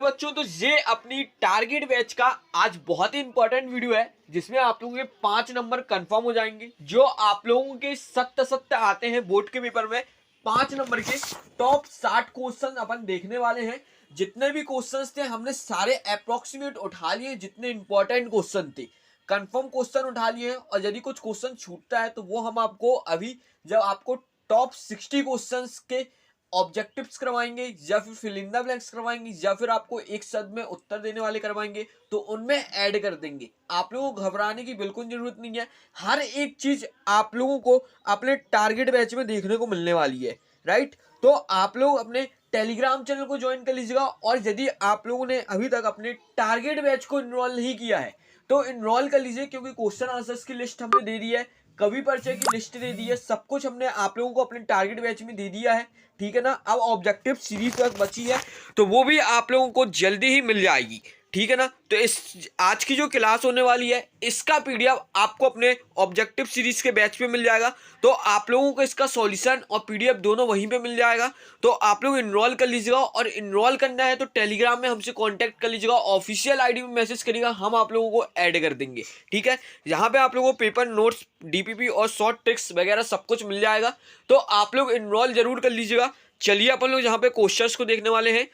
बच्चों, तो ये अपनी टारगेट बैच का आज बहुत ही इंपॉर्टेंट वीडियो है जिसमें आप लोगों के 5 नंबर कंफर्म हो जाएंगे। जो आप लोगों के सत्य आते हैं बोर्ड के पेपर में 5 नंबर के टॉप 60 क्वेश्चन अपन देखने वाले हैं। जितने भी क्वेश्चंस थे हमने सारे अप्रोक्सीमेट उठा लिए, जितने इंपॉर्टेंट क्वेश्चन थे कंफर्म क्वेश्चन उठा लिए हैं। और यदि कुछ क्वेश्चन छूटता है तो वो हम आपको अभी जब आपको टॉप 60 क्वेश्चंस के ऑब्जेक्टिव्स करवाएंगे या फिर फिल इन द ब्लैंक्स करवाएंगे या फिर आपको एक शब्द में उत्तर देने वाले करवाएंगे तो उनमें ऐड कर देंगे। आप लोगों को घबराने की बिल्कुल जरूरत नहीं है। हर एक चीज आप लोगों को अपने टारगेट बैच में देखने को मिलने वाली है, राइट। तो आप लोग अपने टेलीग्राम चैनल को ज्वाइन कर लीजिएगा। और यदि आप लोगों ने अभी तक अपने टारगेट बैच को इनरोल नहीं किया है तो इनरोल कर लीजिए, क्योंकि क्वेश्चन आंसर्स की लिस्ट हमने दे दी है, कवि परिचय की लिस्ट दे दी है, सब कुछ हमने आप लोगों को अपने टारगेट बैच में दे दिया है, ठीक है ना। अब ऑब्जेक्टिव सीरीज तक बची है तो वो भी आप लोगों को जल्दी ही मिल जाएगी, ठीक है ना। तो इस आज की जो क्लास होने वाली है इसका पीडीएफ आपको अपने ऑब्जेक्टिव सीरीज के बैच पे मिल जाएगा। तो आप लोगों को इसका सॉल्यूशन और पीडीएफ दोनों वहीं पे मिल जाएगा। तो आप लोग इनरोल कर लीजिएगा, और इनरोल करना है तो टेलीग्राम में हमसे कांटेक्ट कर लीजिएगा, ऑफिशियल आईडी में मैसेज करिएगा, हम आप लोगों को ऐड कर देंगे, ठीक है। यहाँ पे आप लोगों को पेपर नोट्स, डीपीपी और शॉर्ट ट्रिक्स वगैरह सब कुछ मिल जाएगा। तो आप लोग इनरोल जरूर कर लीजिएगा। चलिए अपन लोग यहाँ पे क्वेश्चंस को देखने वाले हैं।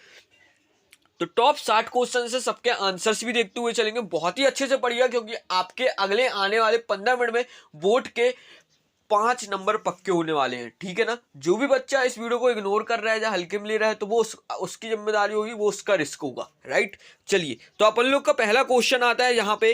तो टॉप 60 क्वेश्चन से सबके आंसर्स भी देखते हुए चलेंगे। बहुत ही अच्छे से पढ़िएगा, क्योंकि आपके अगले आने वाले 15 मिनट में बोर्ड के 5 नंबर पक्के होने वाले हैं, ठीक है ना। जो भी बच्चा इस वीडियो को इग्नोर कर रहा है या हल्के में ले रहा है तो वो उसकी जिम्मेदारी होगी, वो उसका रिस्क होगा, राइट। चलिए, तो अपन लोग का पहला क्वेश्चन आता है यहाँ पे।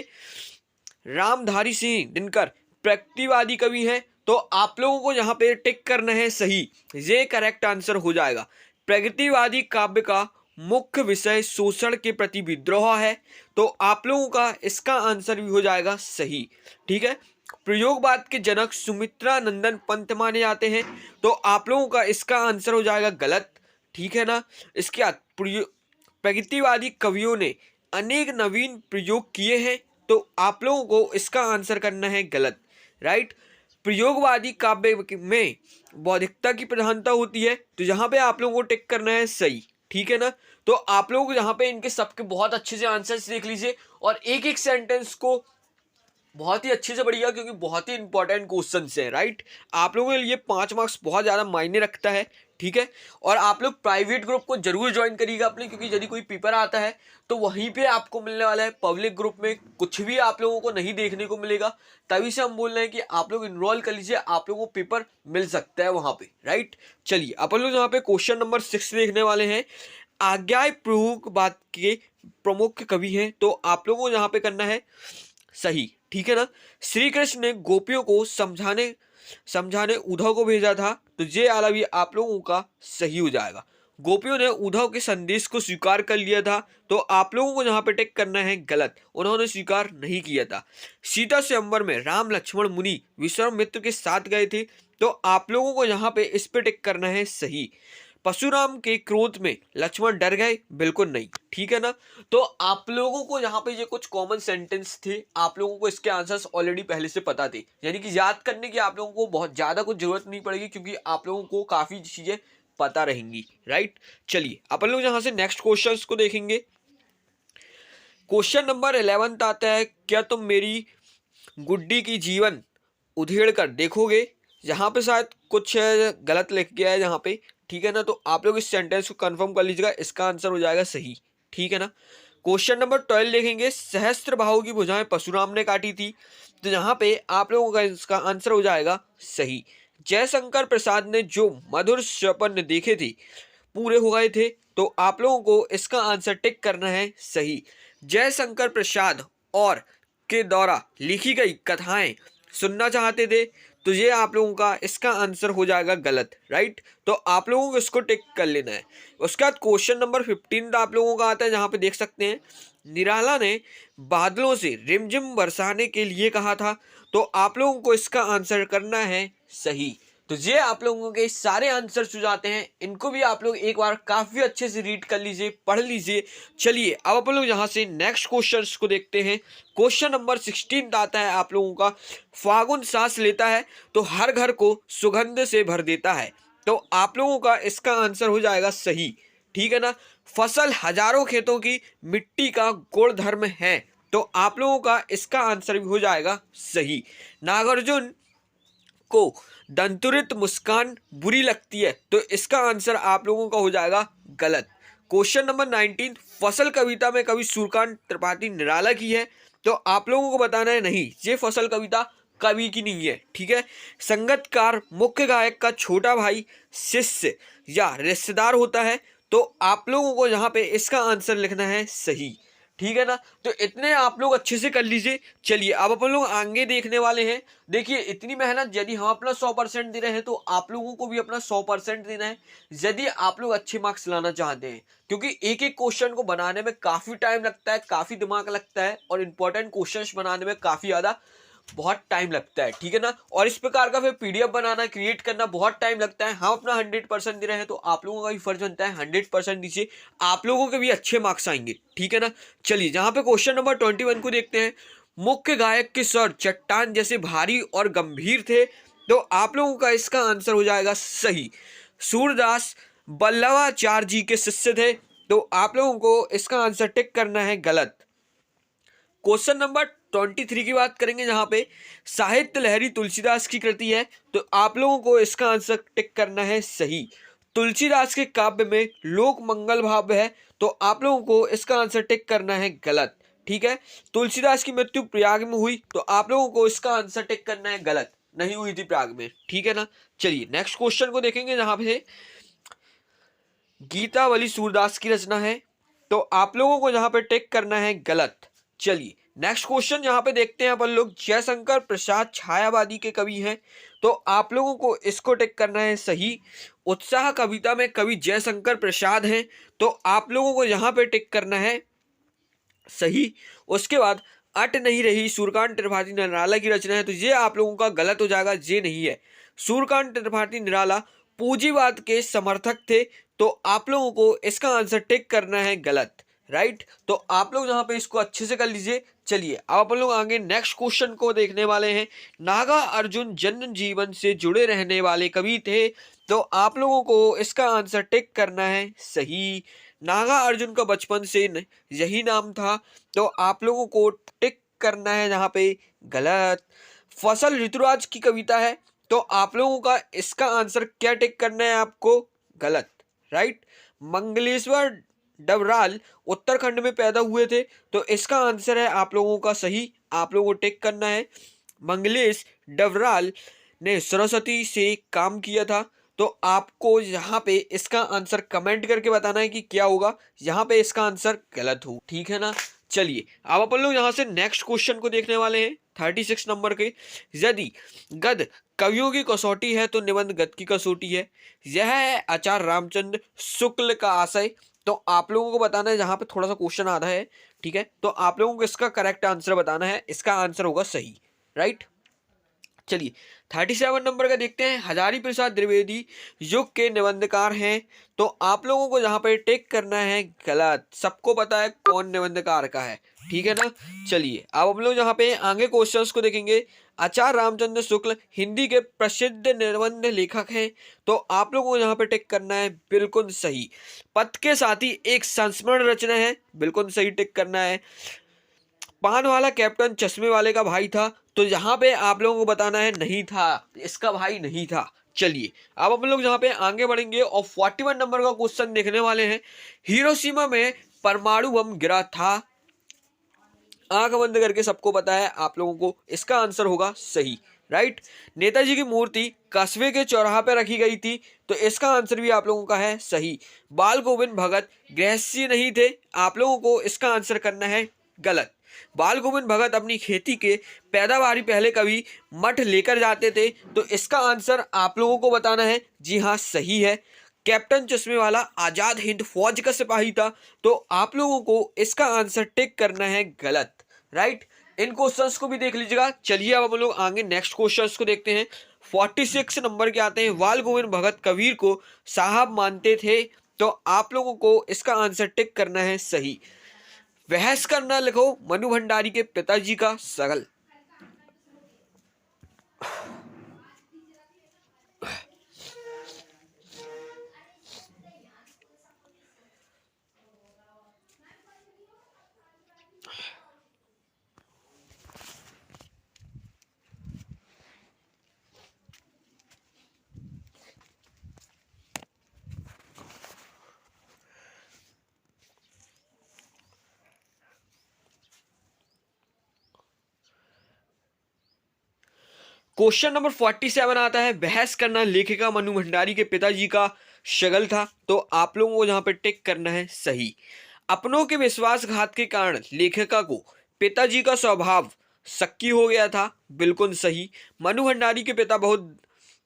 रामधारी सिंह दिनकर प्रगतिवादी कवि हैं, तो आप लोगों को यहाँ पे टिक करना है सही, ये करेक्ट आंसर हो जाएगा। प्रगतिवादी काव्य का मुख्य विषय शोषण के प्रति विद्रोह है, तो आप लोगों का इसका आंसर भी हो जाएगा सही, ठीक है। प्रयोगवाद के जनक सुमित्रा नंदन पंत माने जाते हैं, तो आप लोगों का इसका आंसर हो जाएगा गलत, ठीक है ना। इसके बाद प्रगतिवादी कवियों ने अनेक नवीन प्रयोग किए हैं, तो आप लोगों को इसका आंसर करना है गलत, राइट। प्रयोगवादी काव्य में बौद्धिकता की प्रधानता होती है, तो यहाँ पे आप लोगों को टिक करना है सही, ठीक है ना। तो आप लोग यहाँ पे इनके सबके बहुत अच्छे से आंसर्स देख लीजिए और एक एक सेंटेंस को बहुत ही अच्छे से पढ़िएगा, क्योंकि बहुत ही इंपॉर्टेंट क्वेश्चन है, राइट। आप लोगों के लिए 5 मार्क्स बहुत ज़्यादा मायने रखता है, ठीक है। और आप लोग प्राइवेट ग्रुप को जरूर ज्वाइन करिएगा अपने, क्योंकि यदि कोई पेपर आता है तो वहीं पे आपको मिलने वाला है। पब्लिक ग्रुप में कुछ भी आप लोगों को नहीं देखने को मिलेगा, तभी से हम बोल रहे हैं कि आप लोग इनरोल कर लीजिए, आप लोगों को पेपर मिल सकता है वहाँ पे, राइट। चलिए, अपन लोग यहाँ पे क्वेश्चन नंबर 6 देखने वाले हैं। आज्ञा प्रयोगवाद के प्रमुख कवि हैं, तो आप लोगों को यहाँ पे करना है सही, ठीक है ना। श्री कृष्ण ने गोपियों को समझाने उद्धव को भेजा था, तो ये वाला भी आप लोगों का सही हो जाएगा। गोपियों ने उद्धव के संदेश को स्वीकार कर लिया था, तो आप लोगों को यहाँ पे टिक करना है गलत, उन्होंने स्वीकार नहीं किया था। सीता स्वयंवर में राम लक्ष्मण मुनि विश्वामित्र के साथ गए थे, तो आप लोगों को यहाँ पे इस पे टिक करना है सही। परशुराम के क्रोध में लक्ष्मण डर गए, बिल्कुल नहीं, ठीक है ना। तो आप लोगों को यहाँ पे ये कुछ कॉमन सेंटेंस थे, आप लोगों को इसके आंसर्स ऑलरेडी पहले से पता थे, यानी कि याद करने की आप लोगों को बहुत ज़्यादा कुछ जरूरत नहीं पड़ेगी, क्योंकि आप लोगों को काफ़ी चीज़ें पता रहेंगी, राइट। चलिए, अपन लोग यहाँ से नेक्स्ट क्वेश्चन को देखेंगे। क्वेश्चन नंबर 11 आता है, क्या तुम मेरी गुड्डी की जीवन उधेड़ कर देखोगे। यहाँ पे शायद कुछ गलत लिख गया है यहाँ पे, ठीक है ना। तो आप लोग इस सेंटेंस को कंफर्म कर लीजिएगा, इसका आंसर हो जाएगा सही, ठीक है ना। क्वेश्चन नंबर 12 देखेंगे। सहस्त्र बाहु की भुजाएं परशुराम ने काटी थी, तो यहाँ पे आप लोगों का इसका आंसर हो जाएगा सही। जयशंकर प्रसाद ने जो मधुर स्वप्न देखे थे पूरे हो गए थे, तो आप लोगों को इसका आंसर टिक करना है सही। जयशंकर प्रसाद और के द्वारा लिखी गई कथाएं सुनना चाहते थे, तो ये आप लोगों का इसका आंसर हो जाएगा गलत, राइट। तो आप लोगों को इसको टिक कर लेना है। उसके बाद क्वेश्चन नंबर 15 आप लोगों का आता है, जहाँ पे देख सकते हैं निराला ने बादलों से रिमझिम बरसाने के लिए कहा था, तो आप लोगों को इसका आंसर करना है सही। तो ये आप लोगों के सारे आंसर हो जाते हैं, इनको भी आप लोग एक बार काफ़ी अच्छे से रीड कर लीजिए, पढ़ लीजिए। चलिए, अब अपन लोग यहाँ से नेक्स्ट क्वेश्चन को देखते हैं। क्वेश्चन नंबर 16 आता है आप लोगों का। फागुन सांस लेता है तो हर घर को सुगंध से भर देता है, तो आप लोगों का इसका आंसर हो जाएगा सही, ठीक है ना। फसल हजारों खेतों की मिट्टी का गुणधर्म है, तो आप लोगों का इसका आंसर भी हो जाएगा सही। नागार्जुन को दंतुरित मुस्कान बुरी लगती है, तो इसका आंसर आप लोगों का हो जाएगा गलत। क्वेश्चन नंबर 19, फसल कविता में कवि सूर्यकांत त्रिपाठी निराला की है, तो आप लोगों को बताना है नहीं, ये फसल कविता कवि की नहीं है, ठीक है। संगीतकार मुख्य गायक का छोटा भाई, शिष्य या रिश्तेदार होता है, तो आप लोगों को यहाँ पे इसका आंसर लिखना है सही, ठीक है ना। तो इतने आप लोग अच्छे से कर लीजिए। चलिए अब अपन लोग आगे देखने वाले हैं। देखिए इतनी मेहनत यदि हम अपना 100% दे रहे हैं, तो आप लोगों को भी अपना 100% देना है यदि आप लोग अच्छे मार्क्स लाना चाहते हैं, क्योंकि एक एक क्वेश्चन को बनाने में काफी टाइम लगता है, काफी दिमाग लगता है, और इंपॉर्टेंट क्वेश्चंस बनाने में काफी ज्यादा बहुत टाइम लगता है, ठीक है ना। और इस प्रकार का फिर पीडीएफ बनाना, क्रिएट करना बहुत टाइम लगता है। हम अपना 100% दे रहे हैं, तो आप लोगों का भी फर्ज बनता है 100% दीजिए, आप लोगों के भी अच्छे मार्क्स आएंगे, ठीक है ना। चलिए जहां पे क्वेश्चन नंबर 21 को देखते हैं। मुख्य गायक के स्वर चट्टान जैसे भारी और गंभीर थे, तो आप लोगों का इसका आंसर हो जाएगा सही। सूरदास बल्लवाचार्य जी के शिष्य थे, तो आप लोगों को इसका आंसर टिक करना है गलत। क्वेश्चन नंबर 23 की बात करेंगे, जहां पे साहित्य लहरी तुलसीदास की कृति है, तो आप लोगों को इसका आंसर टिक करना है सही। तुलसीदास के काव्य में लोक मंगल भाव है, तो आप लोगों को इसका आंसर टिक करना है गलत, ठीक है। तुलसीदास की मृत्यु प्रयाग में हुई, तो आप लोगों को इसका आंसर टिक करना है गलत, नहीं हुई थी प्रयाग में, ठीक है ना। चलिए नेक्स्ट क्वेश्चन को देखेंगे, जहां पे गीतावली सूरदास की रचना है, तो आप लोगों को यहां पे टिक करना है गलत। चलिए नेक्स्ट क्वेश्चन यहां पे देखते हैं अपन लोग। जयशंकर प्रसाद छायावादी के कवि हैं, तो आप लोगों को इसको टिक करना है सही। उत्साह कविता में कवि जयशंकर प्रसाद हैं, तो आप लोगों को यहां पे टिक करना है सही। उसके बाद अट नहीं रही सूर्यकांत त्रिपाठी निराला की रचना है, तो ये आप लोगों का गलत हो जाएगा, ये नहीं है। सूर्यकांत त्रिपाठी निराला पूंजीवाद के समर्थक थे, तो आप लोगों को इसका आंसर टिक करना है गलत, राइट। तो आप लोग यहाँ पे इसको अच्छे से कर लीजिए। चलिए अब अपन लोग आगे नेक्स्ट क्वेश्चन को देखने वाले हैं। नागा अर्जुन जन जीवन से जुड़े रहने वाले कवि थे, तो आप लोगों को इसका आंसर टिक करना है सही। नागा अर्जुन का बचपन से यही नाम था, तो आप लोगों को टिक करना है यहाँ पे गलत। फसल ऋतुराज की कविता है, तो आप लोगों का इसका आंसर क्या टिक करना है आपको गलत, राइट। मंगलेश्वर डबराल उत्तराखंड में पैदा हुए थे, तो इसका आंसर है आप लोगों का सही, आप लोगों को टिक करना है। मंगलेश डबराल ने सरस्वती से काम किया था, तो आपको यहाँ पे इसका आंसर कमेंट करके बताना है कि क्या होगा। यहाँ पे इसका आंसर गलत हो, ठीक है ना। चलिए अब अपन लोग यहाँ से नेक्स्ट क्वेश्चन को देखने वाले हैं 36 नंबर के। यदि गद कवियों की कसौटी है, तो निबंध गद की कसौटी है। यह है आचार्य रामचंद्र शुक्ल का आशय, तो आप लोगों को बताना है, जहां पे थोड़ा सा क्वेश्चन आधा है, ठीक है, तो आप लोगों को इसका करेक्ट आंसर बताना है, इसका आंसर होगा सही, राइट। चलिए 37 नंबर का देखते हैं। हजारी प्रसाद द्विवेदी युग के निबंधकार हैं, तो आप लोगों को यहाँ पे टिक करना है गलत। सबको पता है कौन निबंधकार का है, ठीक है ना। चलिए अब हम लोग यहाँ पे आगे क्वेश्चंस को देखेंगे। आचार्य रामचंद्र शुक्ल हिंदी के प्रसिद्ध निबंध लेखक हैं, तो आप लोगों को यहाँ पे टिक करना है बिल्कुल सही। पथ के साथी एक संस्मरण रचना है, बिल्कुल सही टिक करना है। पान वाला कैप्टन चश्मे वाले का भाई था, तो यहाँ पे आप लोगों को बताना है नहीं था, इसका भाई नहीं था। चलिए अब हम लोग यहाँ पे आगे बढ़ेंगे और 41 नंबर का क्वेश्चन देखने वाले हैं। हिरोशिमा में परमाणु बम गिरा था, आंख बंद करके सबको पता है, आप लोगों को इसका आंसर होगा सही, राइट। नेताजी की मूर्ति कस्बे के चौराहा पे रखी गई थी, तो इसका आंसर भी आप लोगों का है सही। बाल गोविंद भगत गृहस्थी नहीं थे, आप लोगों को इसका आंसर करना है गलत। बाल गोविंद भगत अपनी खेती के पैदावारी पहले कभी मठ लेकर जाते थे, तो इसका आंसर आप लोगों को बताना है, जी हाँ सही है। कैप्टन चश्मे वाला आजाद हिंद फौज का सिपाही था, तो आप लोगों को इसका आंसर टिक करना है गलत, राइट। इन क्वेश्चंस को भी देख लीजिएगा। चलिए अब हम लोग आगे नेक्स्ट क्वेश्चंस को देखते हैं। 46 नंबर के आते हैं। बाल गोविंद भगत कबीर को साहब मानते थे, तो आप लोगों को इसका आंसर टिक करना है सही। बहस करना लिखो मनु भंडारी के पिताजी का सगल। क्वेश्चन नंबर 47 आता है, बहस करना लेखिका मनु भंडारी के पिताजी का शगल था। तो आप लोगों को यहाँ पे टिक करना है सही। अपनों के विश्वासघात के कारण लेखिका को पिताजी का स्वभाव शक्की हो गया था, बिल्कुल सही। मनु भंडारी के पिता बहुत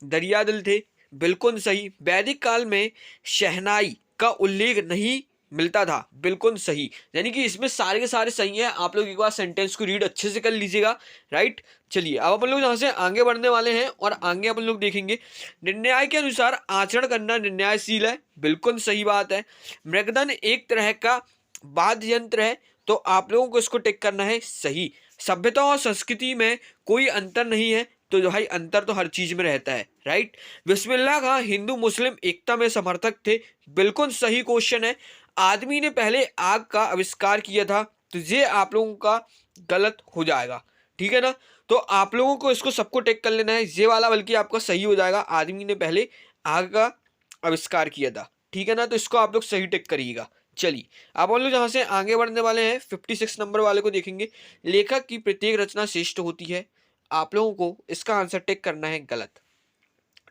दरियादिल थे, बिल्कुल सही। वैदिक काल में शहनाई का उल्लेख नहीं मिलता था, बिल्कुल सही। यानी कि इसमें सारे के सारे सही हैं। आप लोग एक बार सेंटेंस को रीड अच्छे से कर लीजिएगा, राइट। चलिए अब अपन लोग यहाँ से आगे बढ़ने वाले हैं और आगे अपन लोग देखेंगे, निर्णय के अनुसार आचरण करना निर्णयशील है, बिल्कुल सही बात है। मृगधन एक तरह का वाद्य यंत्र है, तो आप लोगों को इसको टिक करना है सही। सभ्यता और संस्कृति में कोई अंतर नहीं है, तो जो भाई अंतर तो हर चीज में रहता है, राइट। बिस्मिल्लाह खां हिंदू मुस्लिम एकता में समर्थक थे, बिल्कुल सही क्वेश्चन है। आदमी ने पहले आग का आविष्कार किया था, तो ये आप लोगों का गलत हो जाएगा, ठीक है ना। तो आप लोगों को इसको सबको टिक कर लेना है, ये वाला बल्कि आपका सही हो जाएगा। आदमी ने पहले आग का आविष्कार किया था, ठीक है ना, तो इसको आप लोग सही टिक करिएगा। चलिए अब हम लोग जहाँ से आगे बढ़ने वाले हैं 56 नंबर वाले को देखेंगे। लेखक की प्रत्येक रचना श्रेष्ठ होती है, आप लोगों को इसका आंसर टिक करना है गलत,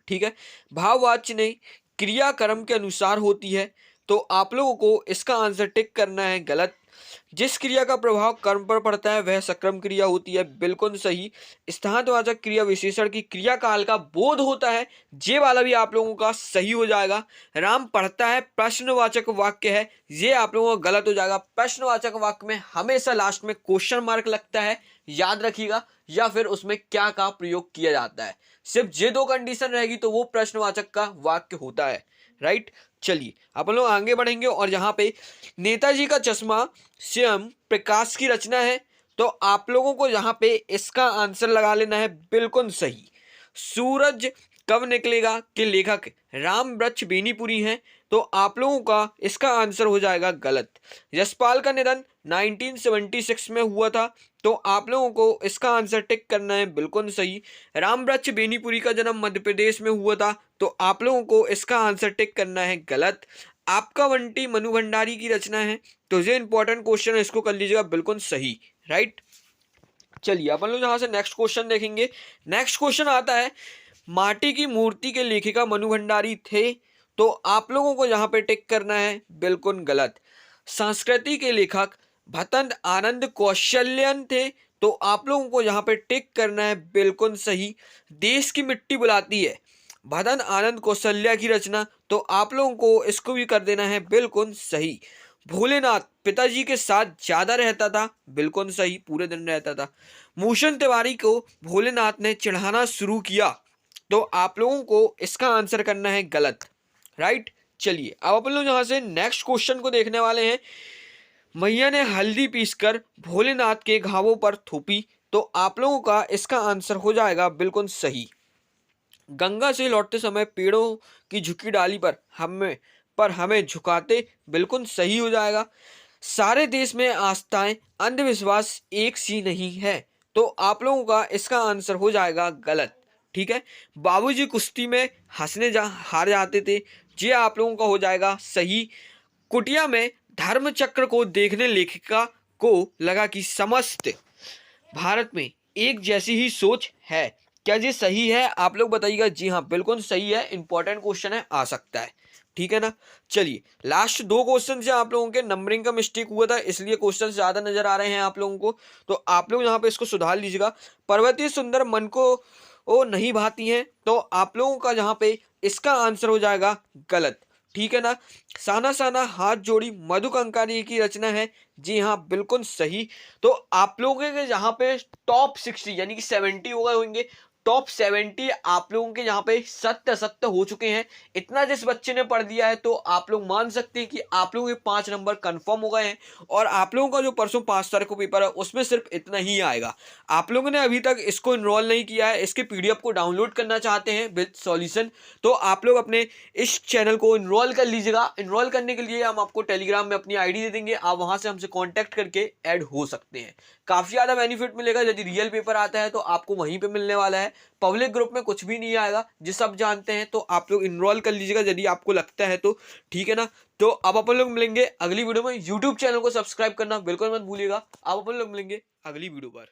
ठीक है। भाववाच्य नहीं, क्रिया कर्म के अनुसार होती है, तो आप लोगों को इसका आंसर टिक करना है गलत। जिस क्रिया का प्रभाव कर्म पर पड़ता है वह सकर्म क्रिया होती है, बिल्कुल सही। स्थानवाचक क्रिया विशेषण की क्रिया काल का बोध होता है, ये वाला भी आप लोगों का सही हो जाएगा। राम पढ़ता है प्रश्नवाचक वाक्य है, ये आप लोगों का गलत हो जाएगा। प्रश्नवाचक वाक्य में हमेशा लास्ट में क्वेश्चन मार्क लगता है, याद रखिएगा, या फिर उसमें क्या का प्रयोग किया जाता है। सिर्फ ये दो कंडीशन रहेगी तो वो प्रश्नवाचक का वाक्य होता है, राइट। चलिए अपन लोग आगे बढ़ेंगे और यहाँ पे नेताजी का चश्मा स्वयं प्रकाश की रचना है, तो आप लोगों को यहाँ पे इसका आंसर लगा लेना है, बिल्कुल सही। सूरज कब निकलेगा के लेखक राम वृक्ष बेनीपुरी हैं, तो आप लोगों का इसका आंसर हो जाएगा गलत। यशपाल का निधन 1976 में हुआ था, तो आप लोगों को इसका आंसर टिक करना है, बिल्कुल सही। राम वृक्ष बेनीपुरी का जन्म मध्य प्रदेश में हुआ था, तो आप लोगों को इसका आंसर टिक करना है गलत। आपका बंटी मनु भंडारी की रचना है, तो ये इंपॉर्टेंट क्वेश्चन है, इसको कर लीजिएगा, बिल्कुल सही, राइट। चलिए अपन लोग यहाँ से नेक्स्ट क्वेश्चन देखेंगे। नेक्स्ट क्वेश्चन आता है, माटी की मूर्ति के लेखिका मनु भंडारी थे, तो आप लोगों को यहाँ पे टिक करना है, बिल्कुल गलत। संस्कृति के लेखक भतन आनंद कौशल्यन थे, तो आप लोगों को यहाँ पे टिक करना है, बिल्कुल सही। देश की मिट्टी बुलाती है, भदन आनंद कौशल्या की रचना, तो आप लोगों को इसको भी कर देना है, बिल्कुल सही। भोलेनाथ पिताजी के साथ ज्यादा रहता था, बिल्कुल सही, पूरे दिन रहता था। मूशन तिवारी को भोलेनाथ ने चिढ़ाना शुरू किया, तो आप लोगों को इसका आंसर करना है गलत, राइट। चलिए अब अपन लोग यहाँ से नेक्स्ट क्वेश्चन को देखने वाले हैं। मैया ने हल्दी पीसकर भोलेनाथ के घावों पर थोपी, तो आप लोगों का इसका आंसर हो जाएगा, बिल्कुल सही। गंगा से लौटते समय पेड़ों की झुकी डाली पर हमें झुकाते, बिल्कुल सही हो जाएगा। सारे देश में आस्थाएं अंधविश्वास एक सी नहीं है, तो आप लोगों का इसका आंसर हो जाएगा गलत, ठीक है। बाबूजी कुश्ती में हार जाते थे, ये आप लोगों का हो जाएगा सही। कुटिया में धर्मचक्र को देखने लेखिका को लगा कि समस्त भारत में एक जैसी ही सोच है, क्या ये सही है, आप लोग बताइएगा। जी हाँ, बिल्कुल सही है, इंपॉर्टेंट क्वेश्चन है, आ सकता है, ठीक है ना। चलिए लास्ट दो क्वेश्चन से आप लोगों के नंबरिंग का मिस्टेक हुआ था, इसलिए क्वेश्चन ज्यादा नजर आ रहे हैं आप लोगों को, तो आप लोग यहाँ पे इसको सुधार लीजिएगा। पर्वतीय सुंदर मन को नहीं भाती हैं, तो आप लोगों का यहाँ पे इसका आंसर हो जाएगा गलत, ठीक है ना। साना साना हाथ जोड़ी मधु कंकानी की रचना है, जी हाँ बिल्कुल सही। तो आप लोगों के यहाँ पे टॉप 60 यानी कि 70 हो गए होंगे, टॉप 70 आप लोगों के यहाँ पे सत्य असत्य हो चुके हैं। इतना जिस बच्चे ने पढ़ दिया है तो आप लोग मान सकते हैं कि आप लोगों के 5 नंबर कंफर्म हो गए हैं, और आप लोगों का जो परसों 5 तारीख को पेपर है उसमें सिर्फ इतना ही आएगा। आप लोगों ने अभी तक इसको इनरोल नहीं किया है, इसके पीडीएफ को डाउनलोड करना चाहते हैं विद सॉल्यूशन, तो आप लोग अपने इस चैनल को इनरोल कर लीजिएगा। इनरोल करने के लिए हम आपको टेलीग्राम में अपनी आईडी दे देंगे, आप वहां से हमसे कॉन्टैक्ट करके ऐड हो सकते हैं। काफी ज्यादा बेनिफिट मिलेगा, यदि रियल पेपर आता है तो आपको वहीं पे मिलने वाला है, पब्लिक ग्रुप में कुछ भी नहीं आएगा, जिस सब जानते हैं। तो आप लोग इनरोल कर लीजिएगा यदि आपको लगता है तो, ठीक है ना। तो अब अपन लोग मिलेंगे अगली वीडियो में। यूट्यूब चैनल को सब्सक्राइब करना बिल्कुल मत भूलिएगा। अब अपन लोग मिलेंगे अगली वीडियो पर।